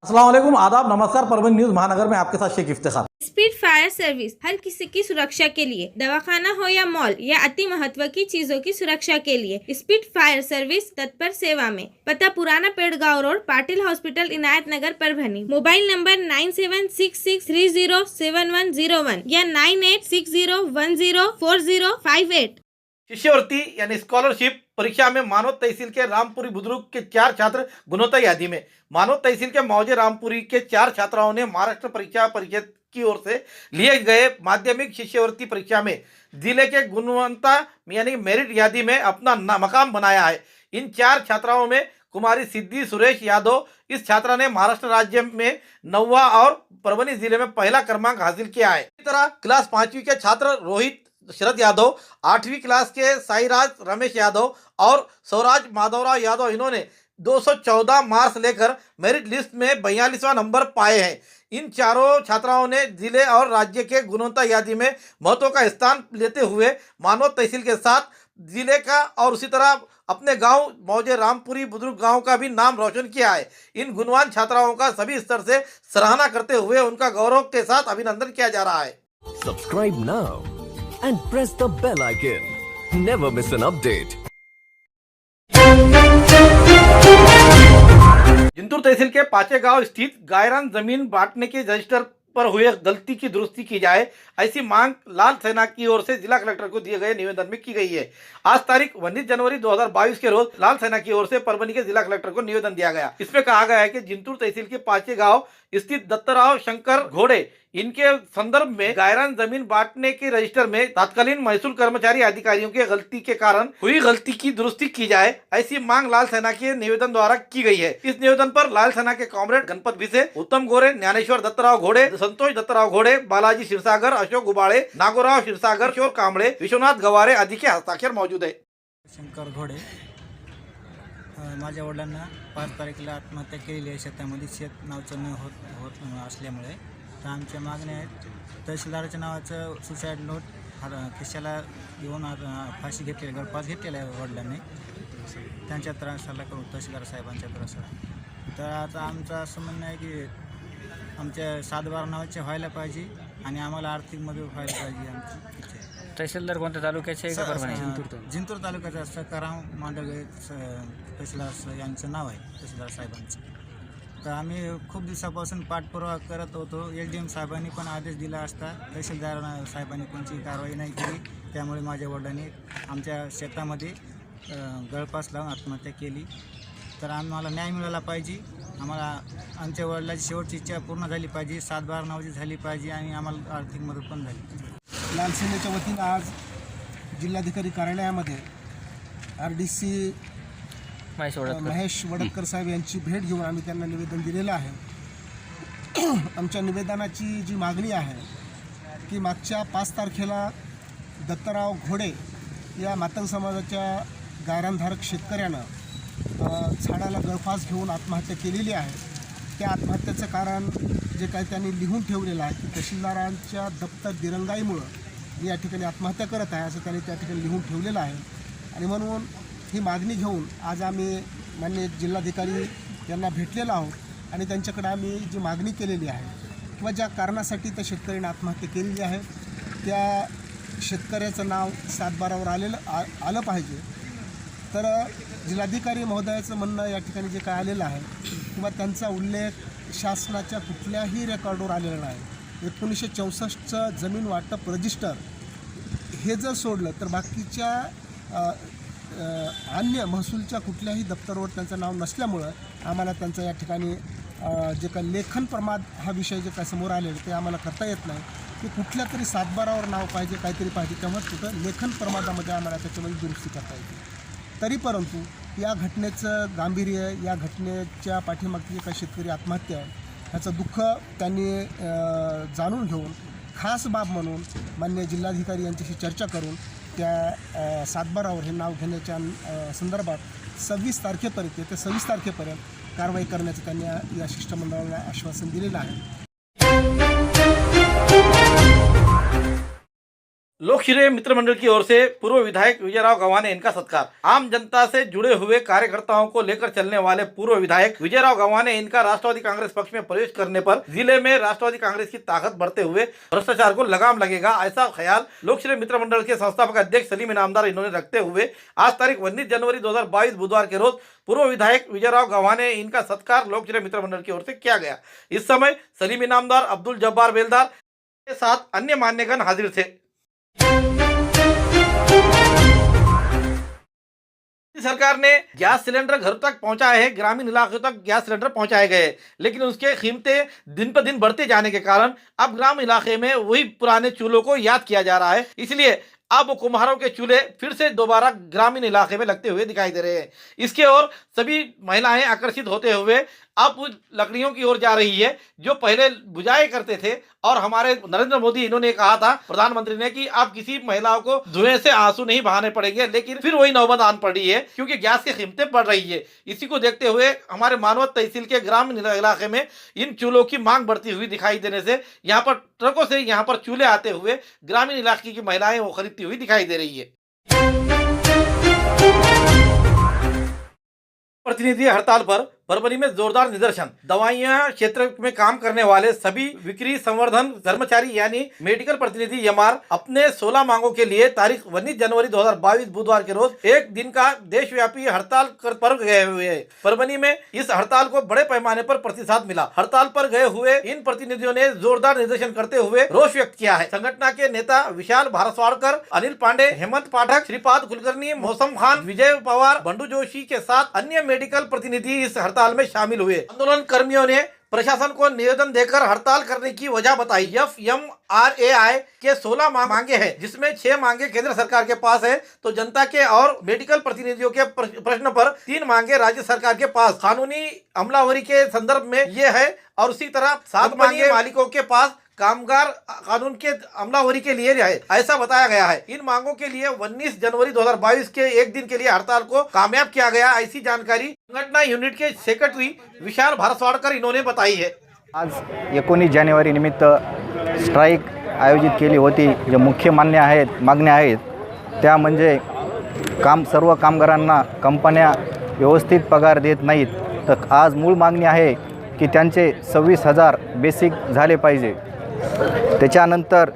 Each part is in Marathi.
अस्सलाम वालेकुम, आदाब, नमस्कार। परवीन न्यूज महानगर में आपके साथ Sheikh Iftikhar. Speed fire service हर किसी की सुरक्षा के लिए, दवाखाना हो या मॉल या अति महत्व की चीजों की सुरक्षा के लिए स्पीड फायर सर्विस तत्पर सेवा में। पता पुराना पेड़गांव रोड, पाटिल हॉस्पिटल, इनायत नगर, परभणी। मोबाइल नंबर 9766307101 या 9860104058। शिष्यवृत्ति यानी स्कॉलरशिप परीक्षा में मानव तहसील के रामपुरी बुजुर्ग के 4 छात्र गुणवत्ता यादी में। मानव तहसील के मौजे रामपुरी के 4 छात्राओं ने महाराष्ट्र परीक्षा परिषद की ओर से लिए गए माध्यमिक शिष्यवृत्ति परीक्षा में जिले के गुणवत्ता यानी मेरिट यादी में अपना मकाम बनाया है। इन 4 छात्राओं में कुमारी सिद्धि सुरेश यादव, इस छात्रा ने महाराष्ट्र राज्य में 9वां और परभणी जिले में पहला क्रमांक हासिल किया है। इसी तरह क्लास 5वीं के छात्र रोहित शरद यादव, 8वीं क्लास के साईराज रमेश यादव और स्वराज माधवराव यादव, इन्होंने 214 मार्क्स लेकर मेरिट लिस्ट में 42वां नंबर पाए हैं। इन चारों छात्राओं ने जिले और राज्य के गुणवत्ता यादी में महत्व का स्थान लेते हुए मानव तहसील के साथ जिले का और उसी तरह अपने गांव मौजे रामपुरी बुजुर्ग गांव का भी नाम रोशन किया है। इन गुणवान छात्राओं का सभी स्तर से सराहना करते हुए उनका गौरव के साथ अभिनंदन किया जा रहा है। Subscribe now and press the bell icon. Never miss an update. Jintur तहसील के पाचे गांव स्थित गायरान जमीन बांटने के रजिस्टर पर हुए गलती की दुरुस्ती की जाए, ऐसी मांग लाल सेना की ओर से जिला कलेक्टर को दिए गए निवेदन में की गई है। आज तारीख 19 जनवरी 2022 के रोज लाल सेना की ओर से परभणी के जिला कलेक्टर को निवेदन दिया गया। इसमें कहा गया है कि जिंतूर तहसील के पाचे गांव स्थित दत्तराव शंकर घोड़े, इनके संदर्भ में गायरान जमीन बांटने के रजिस्टर में तत्कालीन महसूल कर्मचारी अधिकारियों की गलती के कारण हुई गलती की दुरुस्ती की जाए, ऐसी मांग लाल सेना के निवेदन द्वारा की गई है। इस निवेदन पर लाल सेना के कॉमरेड गणपत भिसे, उत्तम गोरे, ज्ञानेश्वर दत्तराव घोड़े, संतोष दत्तराव घोड़े, बालाजी क्षीरसागर, अशोक गुबाळे, नागोराव क्षीरसागर, किशोर कांबळे, विश्वनाथ गवारे आदि के हस्ताक्षर मौजूद है। शंकर घोडे, माझ्या वडिलांना 5 तारखेला आत्महत्या केलेली आहे। शेतामध्ये शेत नावचं न होत असल्यामुळे तर आमच्या मागण्या आहेत, तहसीलदाराच्या नावाचं सुसाईड नोट खिशाला घेऊन फाशी घेतलेली, गळफास घेतलेला आहे वडिलांनी, त्यांच्या त्रासाला करून तहसीलदार साहेबांच्या त्रासाला। तर आता आमचं असं म्हणणं आहे की आमच्या 7/12 नावाचे व्हायला पाहिजे आणि आम्हाला आर्थिक मदत व्हायला पाहिजे। आमची तहसीलदार कोणत्या तालुक्याचे? जिंतूर तालुक्याचा सकाराम मांडवे तहसीलदार यांचं नाव आहे, तहसीलदार साहेबांचं। तर आम्ही खूप दिवसापासून पाठपुरावा करत होतो। SDM साहेबांनी पण आदेश दिला असता तहसीलदार साहेबांनी कोणतीही कारवाई नाही केली, त्यामुळे माझ्या वडिलांनी आमच्या शेतामध्ये गळफास लावून आत्महत्या केली। तर आम्हाला न्याय मिळाला पाहिजे, आम्हाला आमच्या वडिलांची शेवटची इच्छा पूर्ण झाली पाहिजे, 7/12 नावाची झाली पाहिजे आणि आम्हाला आर्थिक मदत पण झाली पाहिजे। लाल सेनेच्या वतीनं आज जिल्हाधिकारी कार्यालयामध्ये RDC महेश वडतकर साहेब यांची भेट घेऊन आम्ही त्यांना निवेदन दिलेलं आहे। आमच्या निवेदनाची जी मागणी आहे की मागच्या 5 तारखेला दत्तराव घोडे या मातंग समाजाच्या गायरानधारक शेतकऱ्यानं झाडाला गळफास घेऊन आत्महत्या केलेली आहे। त्या आत्महत्येचं कारण जे काही त्यांनी लिहून ठेवलेलं आहे की तहसीलदारांच्या दप्तर दिरंगाईमुळं मी या ठिकाणी आत्महत्या करत आहे, असं त्यांनी त्या ठिकाणी लिहून ठेवलेलं आहे। आणि म्हणून ही मागणी घेऊन आज आम्ही माननीय जिल्हाधिकारी यांना भेटलेलो आहोत आणि त्यांच्याकडे आम्ही जी मागणी केलेली आहे किंवा ज्या कारणासाठी त्या शेतकऱ्याने आत्महत्या केलेली आहे त्या शेतकऱ्याचं नाव 7/12वर आलं पाहिजे। तर जिल्हाधिकारी महोदयाचं म्हणणं या ठिकाणी जे काय आलेलं आहे किंवा त्यांचा उल्लेख शासनाच्या कुठल्याही रेकॉर्डवर आलेला नाही। 1964चं जमीन वाटप रजिस्टर हे जर सोडलं तर बाकीच्या अन्य महसूलच्या कुठल्याही दप्तरावर त्यांचं नाव नसल्यामुळं आम्हाला त्यांचं या ठिकाणी जे काही लेखन प्रमाद हा विषय जे काय समोर आलेला ते आम्हाला करता येत नाही की कुठल्या तरी 7/12वर नाव पाहिजे, काहीतरी पाहिजे, तेव्हा कुठं लेखन प्रमादामध्ये आम्हाला त्याच्यामध्ये दुरुस्ती करता येते। तरी परंतु या घटनेचं गांभीर्य, या घटनेच्या पाठीमागची जे काही शेतकरी आत्महत्या आहे ह्याचं दुःख त्यांनी जाणून घेऊन खास बाब म्हणून माननीय जिल्हाधिकारी यांच्याशी चर्चा करून त्या 7/12वर हे नाव घेण्याच्या संदर्भात 26 तारखेपर्यंत ते 26 तारखेपर्यंत कारवाई करण्याचं त्यांनी या शिष्टमंडळाला आश्वासन दिलेलं आहे। लोकप्रिय मित्र मंडल की ओर से पूर्व विधायक विजयराव गवाह ने इनका सत्कार। आम जनता से जुड़े हुए कार्यकर्ताओं को लेकर चलने वाले पूर्व विधायक विजयराव गवाह ने इनका राष्ट्रवादी कांग्रेस पक्ष में प्रवेश करने पर जिले में राष्ट्रवादी कांग्रेस की ताकत बढ़ते हुए भ्रष्टाचार को लगाम लगेगा, ऐसा ख्याल लोकप्रिय मित्र मंडल के संस्थापक अध्यक्ष सलीम इनामदार इन्होंने रखते हुए आज तारीख 19 जनवरी 2022 बुधवार के रोज पूर्व विधायक विजयराव गवाह ने इनका सत्कार लोकप्रिय मित्र मंडल की ओर से किया गया। इस समय सलीम इनामदार, अब्दुल जब्बार बेलदार के साथ अन्य मान्यगण हाजिर थे। सरकार ने गैस सिलेंडर घर तक पहुंचाए हैं, ग्रामीण इलाकों तक गैस सिलेंडर पहुंचाए गए, लेकिन उसके कीमतें दिन पर दिन बढ़ते जाने के कारण अब ग्रामीण इलाके में वही पुराने चूल्हों को याद किया जा रहा है। इसलिए अब कुम्हारों के चूल्हे फिर से दोबारा ग्रामीण इलाके में लगते हुए दिखाई दे रहे हैं। इसके ओर सभी महिलाएं आकर्षित होते हुए अब लकड़ियों की ओर जा रही है जो पहले बुझाए करते थे। और हमारे नरेंद्र मोदी इन्होंने कहा था, प्रधानमंत्री ने, कि अब किसी महिलाओं को धुएं से आंसू नहीं बहाने पड़ेंगे, लेकिन फिर वही नौबत आन पड़ी है क्योंकि गैस की कीमतें बढ़ रही है। इसी को देखते हुए हमारे मानवत तहसील के ग्रामीण इलाके में इन चूल्हों की मांग बढ़ती हुई दिखाई देने से यहाँ पर ट्रकों से यहाँ पर चूल्हे आते हुए ग्रामीण इलाके की महिलाएं वो खरीदती हुई दिखाई दे रही है। प्रतिनिधि हड़ताल पर परभनी में जोरदार निदर्शन। दवाइयां क्षेत्र में काम करने वाले सभी बिक्री संवर्धन कर्मचारी यानी मेडिकल प्रतिनिधि एमआर अपने 16 मांगों के लिए तारीख 19 जनवरी 2022 बुधवार के रोज एक दिन का देशव्यापी हड़ताल पर गए हुए हैं। परभनी में इस हड़ताल को बड़े पैमाने पर प्रतिसाद मिला। हड़ताल पर गए हुए इन प्रतिनिधियों ने जोरदार निदर्शन करते हुए रोष व्यक्त किया है। संगठन के नेता विशाल भारसवाड़कर, अनिल पांडे, हेमंत पाठक, श्रीपाद कुलकर्णी, मौसम खान, विजय पवार, बंडू जोशी के साथ अन्य मेडिकल प्रतिनिधि इस हड़ताल में शामिल हुए। आंदोलन कर्मियों ने प्रशासन को निवेदन देकर हड़ताल करने की वजह बताई। FMRAI के 16 मांगे हैं, जिसमें 6 मांगे केंद्र सरकार के पास है तो जनता के और मेडिकल प्रतिनिधियों के प्रश्न पर 3 मांगे राज्य सरकार के पास कानूनी अमलावरी के संदर्भ में ये है और उसी तरह 7 मांगे मालिकों के पास कामगार कानून के अमलावरी के लिए है, ऐसा बताया गया है। इन मांगों के लिए 19 जनवरी 2022 के एक दिन के लिए हड़ताल को कामयाब किया गया, ऐसी जानकारी संगठन यूनिट के सेक्रेटरी विशाल भारसवाड़कर इन्होंने बताई है। आज 19 जानेवारी निमित्त स्ट्राईक आयोजित केली होती। जे मुख्य मागण्या आहेत त्या म्हणजे सर्व कामगारांना कंपन्या व्यवस्थित पगार देत नाहीत, तर आज मूळ मागणी आहे की त्यांचे 26,000 बेसिक झाले पाहिजे। त्याच्यानंतर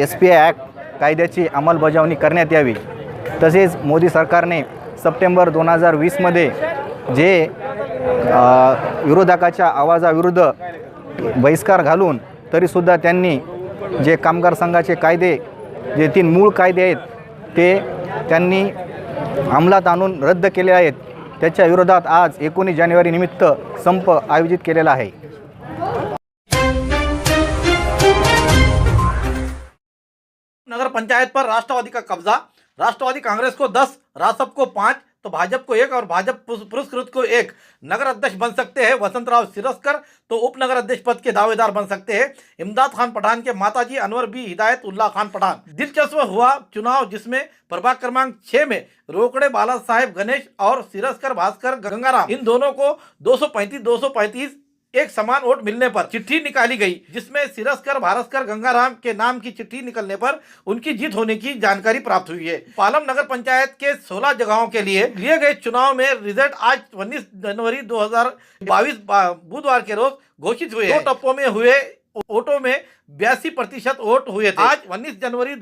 SPI ॲक्ट कायद्याची अंमलबजावणी करण्यात यावी। तसेच मोदी सरकारने सप्टेंबर 2020 मध्ये जे विरोधकाच्या आवाजाविरुद्ध बहिष्कार घालून तरीसुद्धा त्यांनी जे कामगार संघाचे कायदे, जे 3 मूळ कायदे आहेत ते त्यांनी अंमलात आणून रद्द केले आहेत। त्याच्या विरोधात आज 19 जानेवारी निमित्त संप आयोजित केलेला आहे। नगर पंचायत पर राष्ट्रवादी का कब्जा। राष्ट्रवादी कांग्रेस को 10, रासप को 5 तो भाजपा को 1 और भाजपा पुरस्कृत को 1 नगर अध्यक्ष बन सकते हैं वसंतराव सिरस्कर, तो उप नगर अध्यक्ष पद के दावेदार बन सकते हैं इमदाद खान पठान के माताजी अनवर बी हिदायत उल्ला खान पठान। दिलचस्प हुआ चुनाव जिसमें प्रभाग क्रमांक 6 में रोकड़े बाला साहेब गणेश और सिरस्कर भास्कर गंगाराम, इन दोनों को 235 एक समान वोट मिलने पर चिट्ठी निकाली गई, जिसमें सिरस्कर भारस्कर गंगाराम के नाम की चिट्ठी निकलने पर उनकी जीत होने की जानकारी प्राप्त हुई है। पालम नगर पंचायत के 16 जगहों के लिए गए चुनाव में रिजल्ट आज 19 जनवरी 2022 बुधवार के रोज घोषित हुए। 2 टप्पों में हुए वोटों में 82% वोट हुए थे। आज 19 जनवरी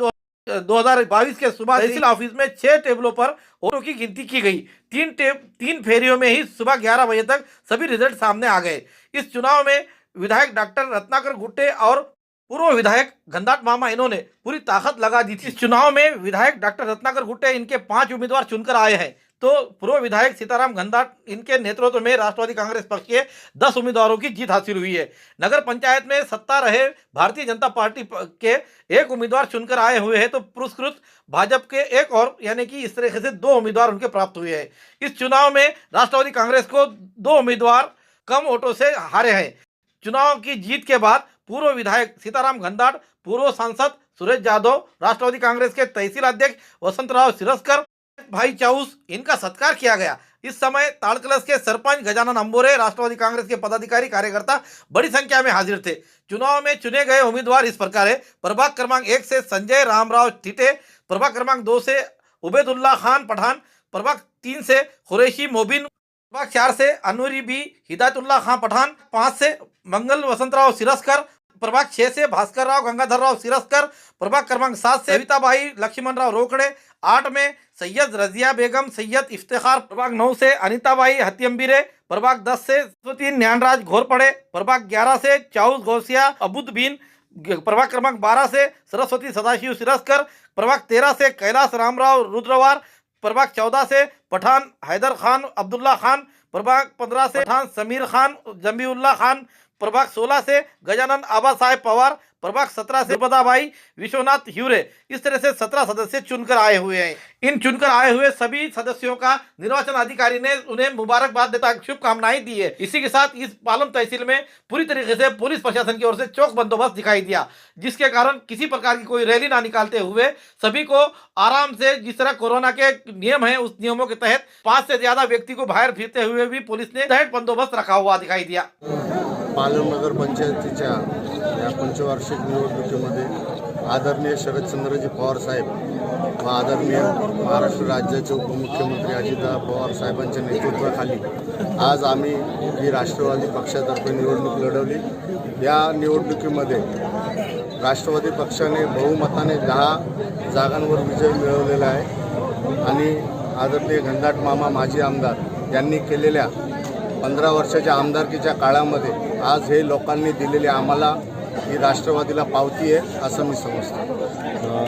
2022 के सुबह तहसील ऑफिस में 6 टेबलों पर वोटों की गिनती की गई। 3 फेरियों में ही सुबह 11 बजे तक सभी रिजल्ट सामने आ गए। इस चुनाव में विधायक डॉक्टर रत्नाकर गुट्टे और पूर्व विधायक घनदाट मामा इन्होंने पूरी ताकत लगा दी थी। इस चुनाव में विधायक डॉक्टर रत्नाकर गुट्टे इनके 5 उम्मीदवार चुनकर आए हैं, तो पूर्व विधायक सीताराम घनदाट इनके नेतृत्व में राष्ट्रवादी कांग्रेस पक्ष के 10 उम्मीदवारों की जीत हासिल हुई है। नगर पंचायत में सत्ता रहे भारतीय जनता पार्टी के 1 उम्मीदवार चुनकर आए हुए हैं, तो पुरस्कृत भाजपा के 1 और यानी कि इस तरीके से 2 उम्मीदवार उनके प्राप्त हुए हैं। इस चुनाव में राष्ट्रवादी कांग्रेस को 2 उम्मीदवार कम वोटों से हारे हैं। चुनाव की जीत के बाद पूर्व विधायक सीताराम घनदाट, पूर्व सांसद सुरेश यादव, राष्ट्रवादी कांग्रेस के तहसील अध्यक्ष वसंतराव सिरस्कर भाई चाउस इनका सत्कार किया गया। इस समय ताड़कलस के सरपंच गजानन अंबोरे, राष्ट्रवादी कांग्रेस के पदाधिकारी कार्यकर्ता बड़ी संख्या में हाजिर थे। चुनाव में चुने गए उम्मीदवार इस प्रकार है। प्रभाग क्रमांक 1 से संजय रामराव ठीटे, प्रभाग क्रमांक 2 से उबैदुल्ला खान पठान, प्रभाग 3 से कुरैशी मोबिन, प्रभाग 4 से अनूरी बी हिदायतुल्ला खान पठान, 5 से मंगल वसंतराव सिरस्कर, प्रभाग 6 से भास्कर राव गंगाधरराव सिरस्कर, प्रभाग क्रमांक 7 से सविताबाई लक्ष्मणराव रोकड़े, 8 में सैयद रजिया बेगम सैयद इफ्तिखार, प्रभाग 9 से अनिताबाई हत्यम्बीरे, प्रभाग 10 से सरस्वती न्यानराज घोरपड़े, प्रभाग 11 से चाउस गौसिया अबुद्दीन, प्रभाग क्रमांक 12 से सरस्वती सदाशिव सिरस्कर, प्रभाग 13 से कैलाश रामराव रुद्रवार, प्रभाग 14 से पठान हैदर खान अब्दुल्ला खान, प्रभाग 15 से पठान समीर खान जमीउल्ला खान, प्रभाग 16 से गजानन आबा साहेब पवार, प्रभाग 17 से बदाबाई विश्वनाथ ह्यूरे। इस तरह से 17 सदस्य चुनकर आए हुए हैं। इन चुनकर आए हुए सभी सदस्यों का निर्वाचन अधिकारी ने उन्हें मुबारकबाद देता शुभकामनाएं दी है। इसी के साथ इस पालम तहसील में पूरी तरीके से पुलिस प्रशासन की ओर से चौक बंदोबस्त दिखाई दिया, जिसके कारण किसी प्रकार की कोई रैली ना निकालते हुए सभी को आराम से, जिस तरह कोरोना के नियम है उस नियमों के तहत 5 से ज्यादा व्यक्ति को बाहर फिरते हुए भी पुलिस ने तहत बंदोबस्त रखा हुआ दिखाई दिया। पालम नगर पंचायतीच्या या पंचवार्षिक निवडणुकीमध्ये आदरणीय शरदचंद्रजी पवार साहेब व आदरणीय महाराष्ट्र राज्याचे उपमुख्यमंत्री अजितदादा पवार साहेबांच्या नेतृत्वाखाली आज आम्ही ही राष्ट्रवादी पक्षातर्फे निवडणूक लढवली। या निवडणुकीमध्ये राष्ट्रवादी पक्षाने बहुमताने 10 जागांवर विजय मिळवलेला आहे आणि आदरणीय घनदाट मामा माजी आमदार यांनी केलेल्या 15 वर्षाच्या आमदारकीच्या काळामध्ये आज हे लोकांनी दिलेले आम्हाला ही राष्ट्रवादीला पावती आहे असं मी समजतो।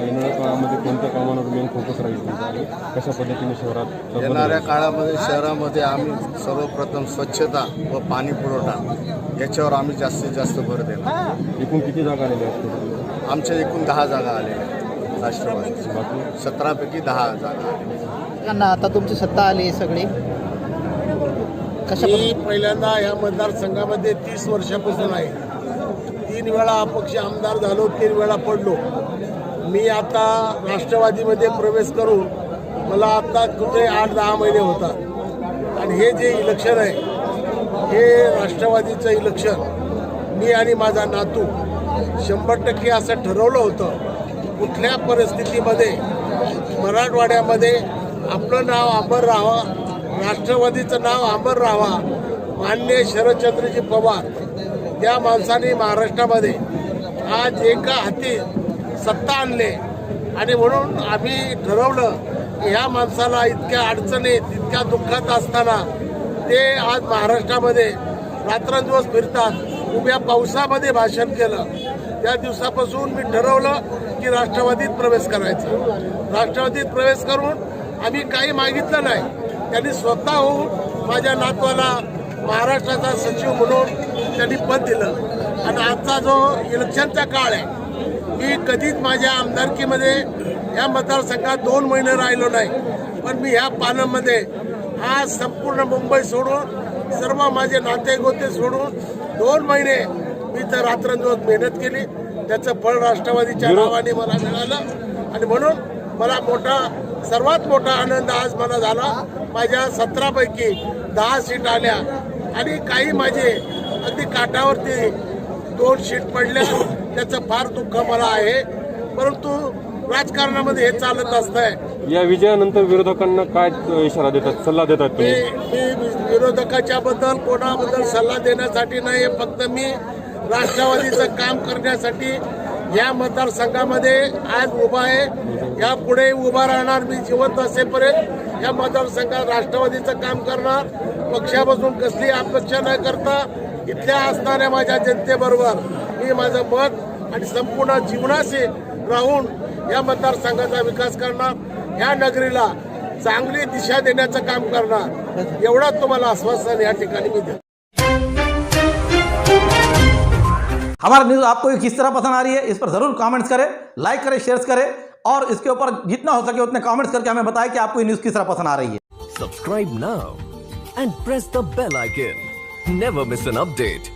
येणाऱ्या काळामध्ये कोणत्या कामांवर मेन फोकस राहील तुमचा आणि कशा पद्धतीने शहरात येणाऱ्या काळामध्ये शहरामध्ये आम्ही सर्वप्रथम स्वच्छता व पाणी पुरवठा याच्यावर आम्ही जास्तीत जास्त भर देणार। एकूण किती जागा आलेल्या आहेत? आमच्या एकूण 10 जागा आलेल्या आहेत राष्ट्रवादीची, बाकी 17 पैकी 10 जागा आलेल्या। आता तुमची सत्ता आली सगळी मी पहिल्यांदा या मतदारसंघामध्ये 30 वर्षापासून आहे। 3 वेळा अपक्ष आमदार झालो, 3 वेळा पडलो। मी आता राष्ट्रवादीमध्ये प्रवेश करून मला आता कुठे 8-10 महिने होतात आणि हे जे इलेक्शन आहे हे राष्ट्रवादीचं इलेक्शन मी आणि माझा नातू 100% असं ठरवलं होतं, कुठल्या परिस्थितीमध्ये मराठवाड्यामध्ये आपलं नाव अमर राहावं, राष्ट्रवादीचं नाव अमर राहावा। माननीय शरदचंद्रजी पवार त्या माणसाने महाराष्ट्रामध्ये आज एका हाती सत्ता आणले आणि म्हणून आम्ही ठरवलं की ह्या माणसाला इतक्या अडचणीत इतक्या दुःखात असताना ते आज महाराष्ट्रामध्ये रात्रंदिवस फिरतात। उभ्या पावसामध्ये भाषण केलं, त्या दिवसापासून मी ठरवलं की राष्ट्रवादीत प्रवेश करायचा। राष्ट्रवादीत प्रवेश करून आम्ही काही मागितलं नाही, त्यांनी स्वतः होऊन माझ्या नातवाला महाराष्ट्राचा सचिव म्हणून त्यांनी पद दिलं आणि आजचा जो इलेक्शनचा काळ आहे, मी कधीच माझ्या आमदारकीमध्ये या मतदारसंघात 2 महिने राहिलो नाही, पण मी ह्या पालममध्ये आज संपूर्ण मुंबई सोडून सर्व माझे नाते गोते सोडून 2 महिने मी तर रात्रंदिवस मेहनत केली, त्याचं फळ राष्ट्रवादीच्या नावाने मला मिळालं आणि म्हणून मला सर्वात मोठा आनंद आज मला झाला। माझ्या 17 पैकी 10 सीट आल्या आणि काही माझे अगदी काठावरती 2 सीट पडल्या, त्याचं फार दुःख मला आहे, परंतु राजकारणामध्ये हे चालत असतंय। या विजयानंतर विरोधकांना काय इशारा देतात, सल्ला देतात तुम्ही? मी विरोधकाच्या बद्दल कोणाबद्दल सल्ला देण्यासाठी नाही, फक्त मी राष्ट्रवादीचं काम करण्यासाठी या मतदारसंघामध्ये आज उभा आहे। या पुढे उभा राहणार, मी जिवंत असेपर्यंत या मतदारसंघात राष्ट्रवादीचं काम करणार। पक्षापासून कसली अपेक्षा न करता इथल्या असणाऱ्या माझ्या जनतेबरोबर मी माझं मत आणि संपूर्ण जीवनाशी राहून या मतदारसंघाचा विकास करणार, ह्या नगरीला चांगली दिशा देण्याचं काम करणार, एवढंच तुम्हाला आश्वासन या ठिकाणी मी देतो। हमारा न्यूज़ आपको किस तरह पसंद आ रही है, इस पर जरूर कमेंट्स करें, लाइक करें, शेयर करें और इसके ऊपर जितना हो सके उतने कमेंट्स करके हमें बताएं कि आपको ये न्यूज़ किस तरह पसंद आ रही है। Subscribe now and press the bell icon. Never miss an update.